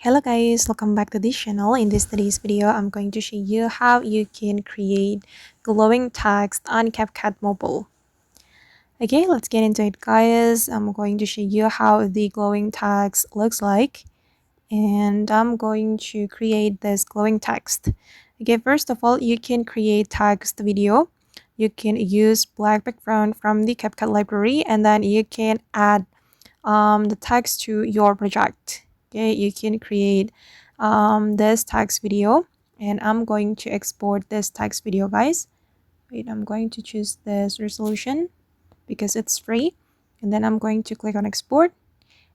Hello guys, welcome back to this channel. In today's video, I'm going to show you how you can create glowing text on CapCut mobile. Okay, let's get into it guys. I'm going to show you how the glowing text looks like. And I'm going to create this glowing text. Okay, first of all, you can create text video. You can use black background from the CapCut library, and then you can add the text to your project. Okay, you can create this text video, and I'm going to export this text video guys. Wait, I'm going to choose this resolution because it's free, and then I'm going to click on export,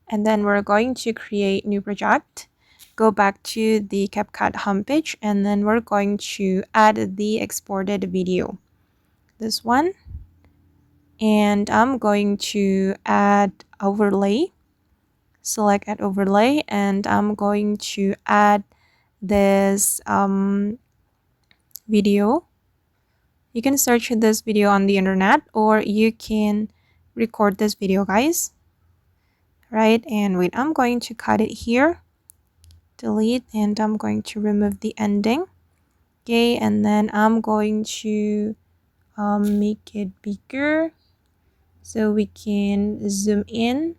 and then we're going to create new project. Go back to the CapCut homepage, and then we're going to add the exported video, this one, and I'm going to add overlay. Select add overlay, and I'm going to add this video. You can search this video on the internet, or you can record this video guys, right? And wait, I'm going to cut it here, delete, and I'm going to remove the ending. Okay, and then I'm going to make it bigger so we can zoom in.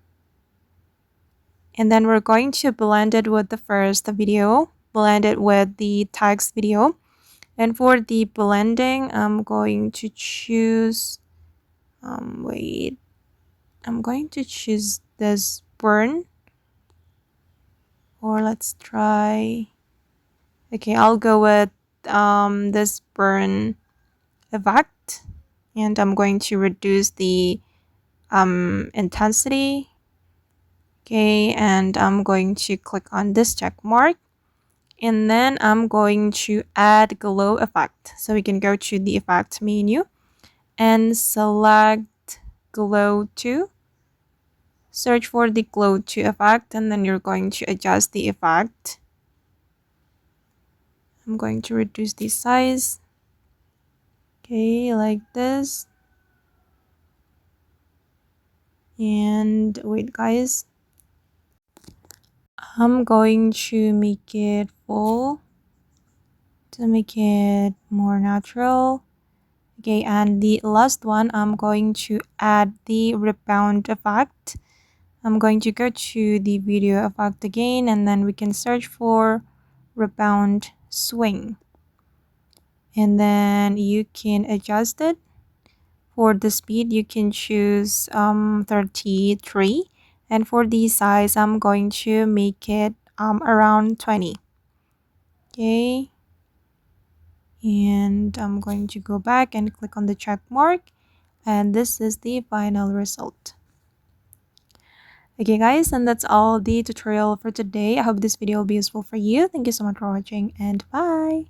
And then we're going to blend it with the first video, blend it with the text video. And for the blending, I'm going to choose, wait, I'm going to choose this burn. Or let's try, okay, I'll go with this burn effect. And I'm going to reduce the intensity. Okay, and I'm going to click on this check mark, and then I'm going to add glow effect. So we can go to the effect menu and select glow 2, search for the glow 2 effect, and then you're going to adjust the effect. I'm going to reduce the size, okay, like this. And wait guys, I'm going to make it full to make it more natural. Okay, and the last one, I'm going to add the rebound effect. I'm going to go to the video effect again, and then we can search for rebound swing. And then you can adjust it. For the speed, you can choose 33. And for the size, I'm going to make it around 20. Okay. And I'm going to go back and click on the check mark, and this is the final result. Okay guys, and that's all the tutorial for today. I hope this video will be useful for you. Thank you so much for watching, and bye.